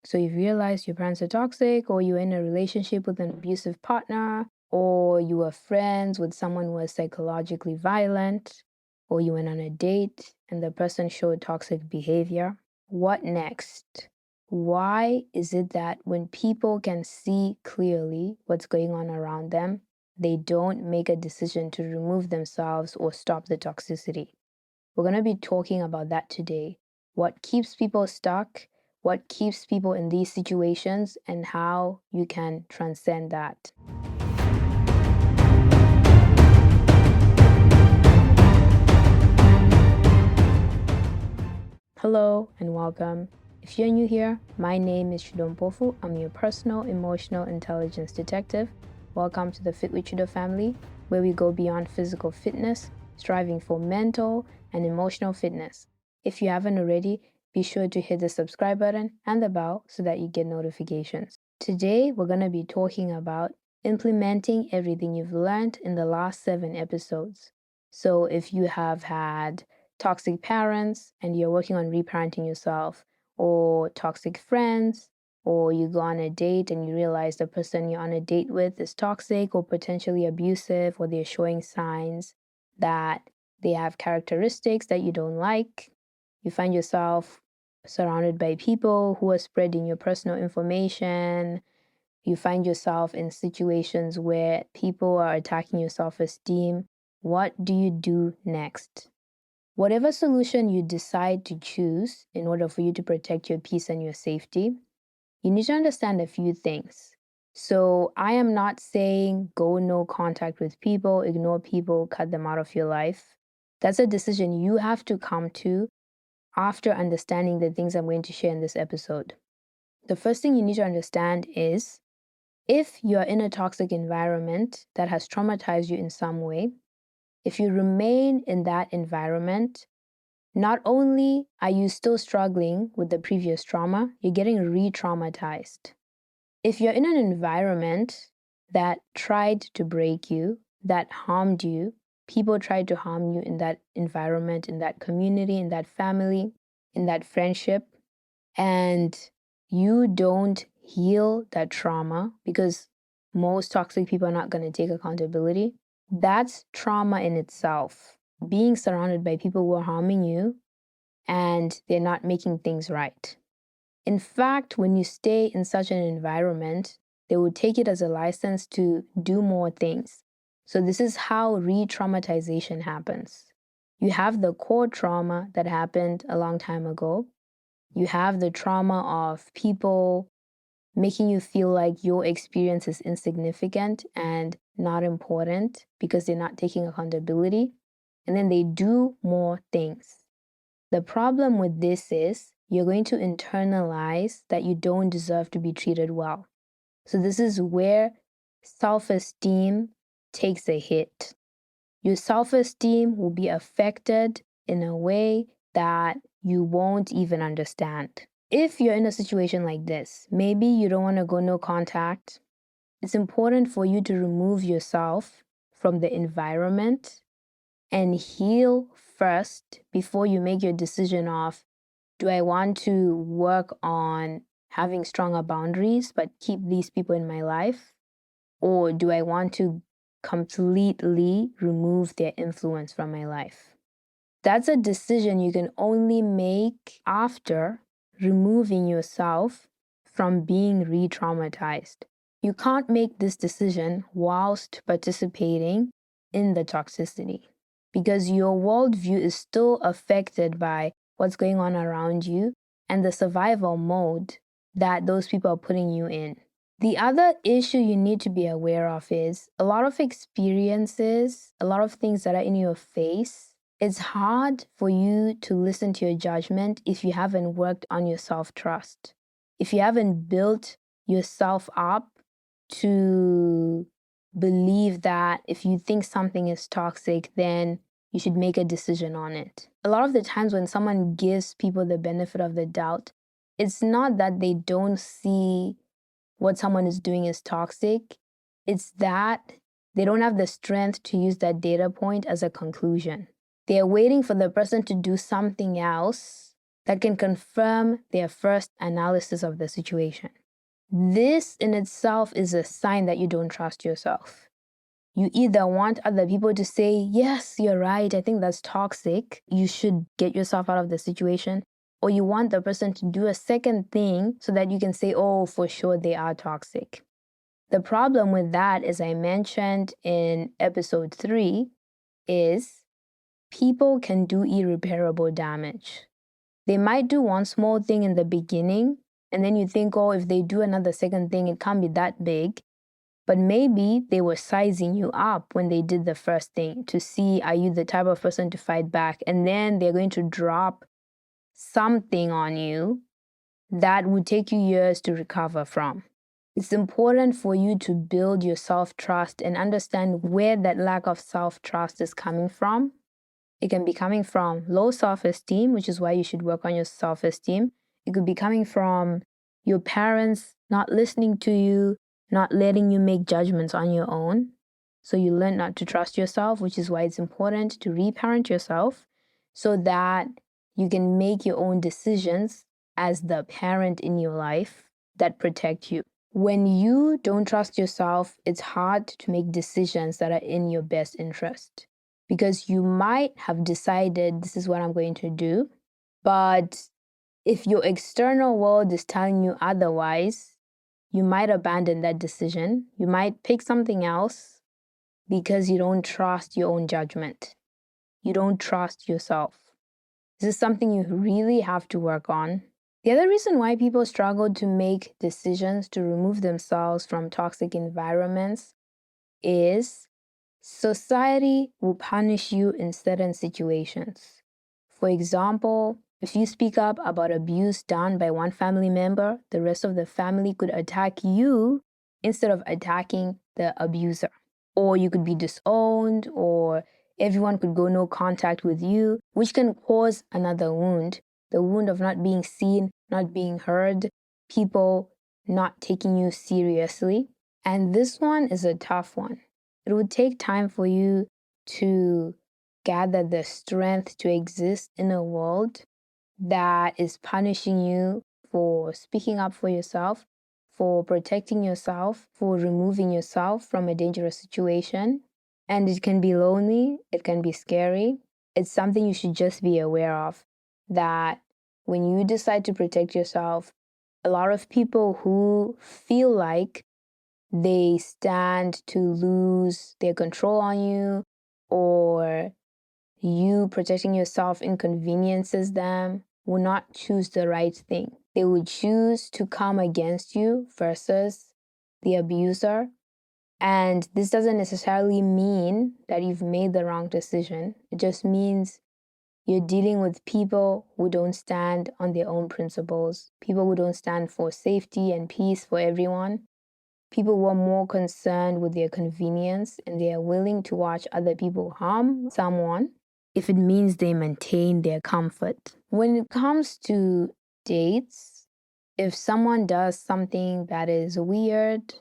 So you realize your parents are toxic, or you're in a relationship with an abusive partner, or you were friends with someone who was psychologically violent, or you went on a date and the person showed toxic behavior. What next? Why is it that when people can see clearly what's going on around them, they don't make a decision to remove themselves or stop the toxicity? We're going to be talking about that today. What keeps people stuck, what keeps people in these situations, and how you can transcend that. Hello and welcome. If you're new here, my name is Chidon Pofu. I'm your personal emotional intelligence detective. Welcome to the Fit with Chido family, where we go beyond physical fitness, striving for mental and emotional fitness. If you haven't already, be sure to hit the subscribe button and the bell so that you get notifications. Today, we're going to be talking about implementing everything you've learned in the last 7 episodes. So if you have had toxic parents and you're working on reparenting yourself, or toxic friends, or you go on a date and you realize the person you're on a date with is toxic or potentially abusive, or they're showing signs that they have characteristics that you don't like. You find yourself surrounded by people who are spreading your personal information. You find yourself in situations where people are attacking your self-esteem. What do you do next? Whatever solution you decide to choose in order for you to protect your peace and your safety, you need to understand a few things. So, I am not saying go no contact with people, ignore people, cut them out of your life. That's a decision you have to come to after understanding the things I'm going to share in this episode. The first thing you need to understand is if you're in a toxic environment that has traumatized you in some way, if you remain in that environment, not only are you still struggling with the previous trauma, you're getting re traumatized. If you're in an environment that tried to break you, that harmed you, people tried to harm you in that environment, in that community, in that family, in that friendship, and you don't heal that trauma because most toxic people are not going to take accountability, that's trauma in itself. Being surrounded by people who are harming you and they're not making things right. In fact, when you stay in such an environment, they will take it as a license to do more things. So this is how re-traumatization happens. You have the core trauma that happened a long time ago. You have the trauma of people making you feel like your experience is insignificant and not important because they're not taking accountability. And then they do more things. The problem with this is you're going to internalize that you don't deserve to be treated well. So this is where self-esteem takes a hit. Your self-esteem will be affected in a way that you won't even understand. If you're in a situation like this, maybe you don't want to go no contact. It's important for you to remove yourself from the environment and heal first before you make your decision of, do I want to work on having stronger boundaries but keep these people in my life? Or do I want to completely remove their influence from my life? That's a decision you can only make after removing yourself from being re-traumatized. You can't make this decision whilst participating in the toxicity because your worldview is still affected by what's going on around you and the survival mode that those people are putting you in. The other issue you need to be aware of is a lot of experiences, a lot of things that are in your face. It's hard for you to listen to your judgment if you haven't worked on your self-trust. If you haven't built yourself up to believe that if you think something is toxic, then you should make a decision on it. A lot of the times when someone gives people the benefit of the doubt, it's not that they don't see what someone is doing is toxic. It's that they don't have the strength to use that data point as a conclusion. They're waiting for the person to do something else that can confirm their first analysis of the situation. This in itself is a sign that you don't trust yourself. You either want other people to say, yes, you're right, I think that's toxic, you should get yourself out of the situation, or you want the person to do a second thing so that you can say, oh, for sure they are toxic. The problem with that, as I mentioned in episode 3, is people can do irreparable damage. They might do one small thing in the beginning, and then you think, oh, if they do another second thing, it can't be that big. But maybe they were sizing you up when they did the first thing to see, are you the type of person to fight back? And then they're going to drop something on you that would take you years to recover from. It's important for you to build your self-trust and understand where that lack of self-trust is coming from. It can be coming from low self-esteem, which is why you should work on your self-esteem. It could be coming from your parents not listening to you, not letting you make judgments on your own. So you learn not to trust yourself, which is why it's important to reparent yourself so that you can make your own decisions as the parent in your life that protect you. When you don't trust yourself, it's hard to make decisions that are in your best interest because you might have decided this is what I'm going to do, but if your external world is telling you otherwise, you might abandon that decision. You might pick something else because you don't trust your own judgment. You don't trust yourself. This is something you really have to work on. The other reason why people struggle to make decisions to remove themselves from toxic environments is society will punish you in certain situations. For example, if you speak up about abuse done by one family member, the rest of the family could attack you instead of attacking the abuser. Or you could be disowned, or everyone could go no contact with you, which can cause another wound. The wound of not being seen, not being heard, people not taking you seriously. And this one is a tough one. It would take time for you to gather the strength to exist in a world that is punishing you for speaking up for yourself, for protecting yourself, for removing yourself from a dangerous situation. And it can be lonely, it can be scary. It's something you should just be aware of, that when you decide to protect yourself, a lot of people who feel like they stand to lose their control on you, or you protecting yourself inconveniences them, will not choose the right thing. They would choose to come against you versus the abuser. And this doesn't necessarily mean that you've made the wrong decision. It just means you're dealing with people who don't stand on their own principles, people who don't stand for safety and peace for everyone. People who are more concerned with their convenience and they are willing to watch other people harm someone if it means they maintain their comfort. When it comes to dates, if someone does something that is weird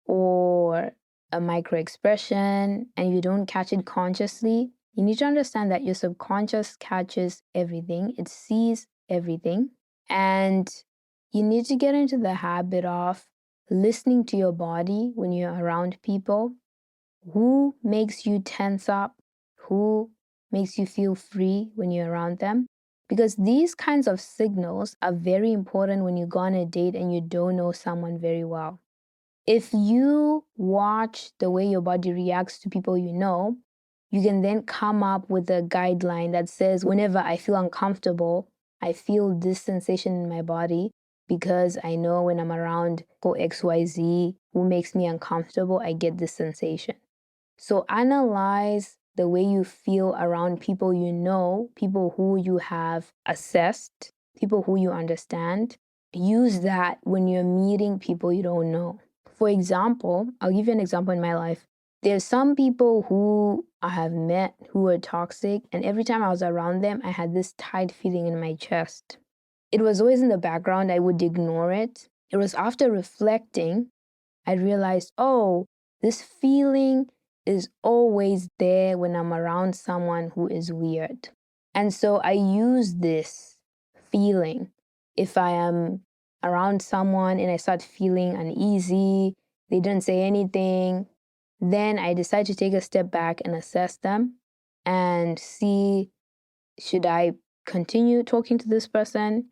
or a microexpression and you don't catch it consciously, you need to understand that your subconscious catches everything, it sees everything, and you need to get into the habit of listening to your body when you're around people. Who makes you tense up? Who makes you feel free when you're around them? Because these kinds of signals are very important when you go on a date and you don't know someone very well. If you watch the way your body reacts to people you know, you can then come up with a guideline that says, whenever I feel uncomfortable, I feel this sensation in my body because I know when I'm around XYZ who makes me uncomfortable, I get this sensation. So analyze the way you feel around people you know, people who you have assessed, people who you understand. Use that when you're meeting people you don't know. For example, I'll give you an example in my life. There's some people who I have met who are toxic, and every time I was around them, I had this tight feeling in my chest. It was always in the background, I would ignore it. It was after reflecting, I realized, oh, this feeling is always there when I'm around someone who is weird. And so I use this feeling. If I am around someone and I start feeling uneasy, they didn't say anything, then I decide to take a step back and assess them and see, should I continue talking to this person?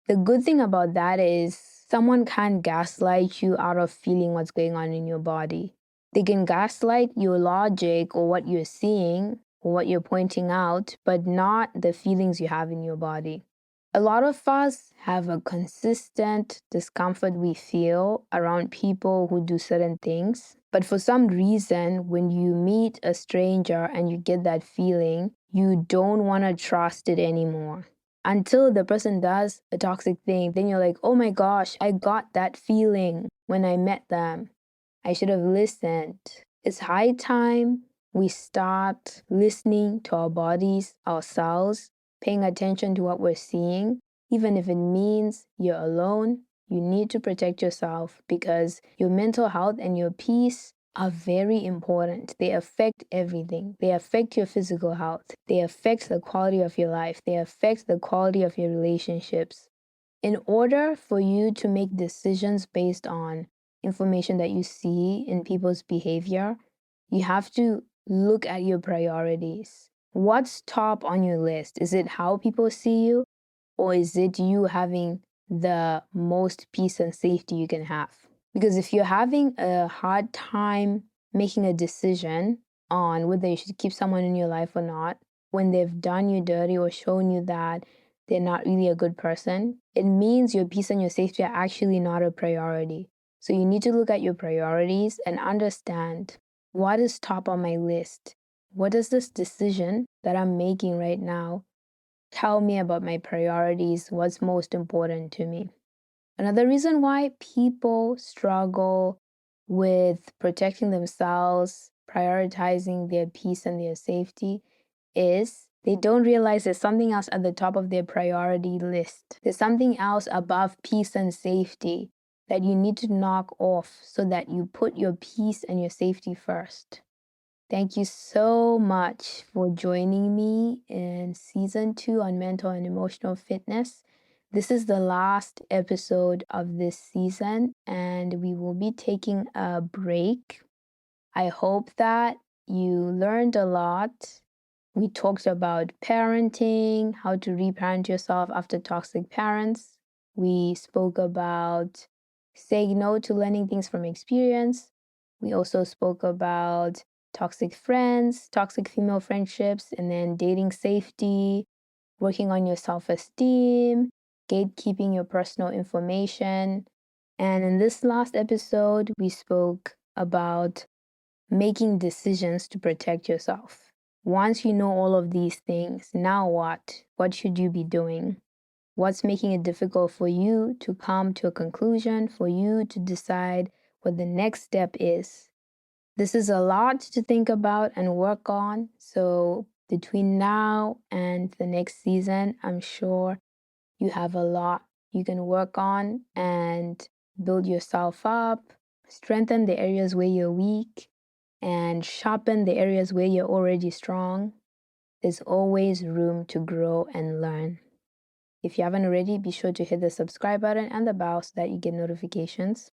The good thing about that is someone can't gaslight you out of feeling what's going on in your body. They can gaslight your logic or what you're seeing or what you're pointing out, but not the feelings you have in your body. A lot of us have a consistent discomfort we feel around people who do certain things. But for some reason, when you meet a stranger and you get that feeling, you don't want to trust it anymore. Until the person does a toxic thing, then you're like, oh my gosh, I got that feeling when I met them. I should have listened. It's high time we start listening to our bodies, ourselves, paying attention to what we're seeing. Even if it means you're alone, you need to protect yourself because your mental health and your peace are very important. They affect everything. They affect your physical health. They affect the quality of your life. They affect the quality of your relationships. In order for you to make decisions based on information that you see in people's behavior, you have to look at your priorities. What's top on your list? Is it how people see you, or is it you having the most peace and safety you can have? Because if you're having a hard time making a decision on whether you should keep someone in your life or not, when they've done you dirty or shown you that they're not really a good person, it means your peace and your safety are actually not a priority. So you need to look at your priorities and understand, what is top on my list? What does this decision that I'm making right now tell me about my priorities? What's most important to me? Another reason why people struggle with protecting themselves, prioritizing their peace and their safety, is they don't realize there's something else at the top of their priority list. There's something else above peace and safety that you need to knock off so that you put your peace and your safety first. Thank you so much for joining me in season 2 on mental and emotional fitness. This is the last episode of this season, and we will be taking a break. I hope that you learned a lot. We talked about parenting, how to reparent yourself after toxic parents. We spoke about saying no to learning things from experience. We also spoke about toxic friends, toxic female friendships, and then dating safety, working on your self esteem, gatekeeping your personal information. And in this last episode, we spoke about making decisions to protect yourself. Once you know all of these things, now what? What should you be doing? What's making it difficult for you to come to a conclusion, for you to decide what the next step is? This is a lot to think about and work on. So, between now and the next season, I'm sure you have a lot you can work on and build yourself up, strengthen the areas where you're weak, and sharpen the areas where you're already strong. There's always room to grow and learn. If you haven't already, be sure to hit the subscribe button and the bell so that you get notifications.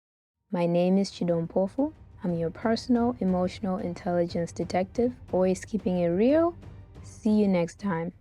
My name is Chidon Pofu. I'm your personal emotional intelligence detective, always keeping it real. See you next time.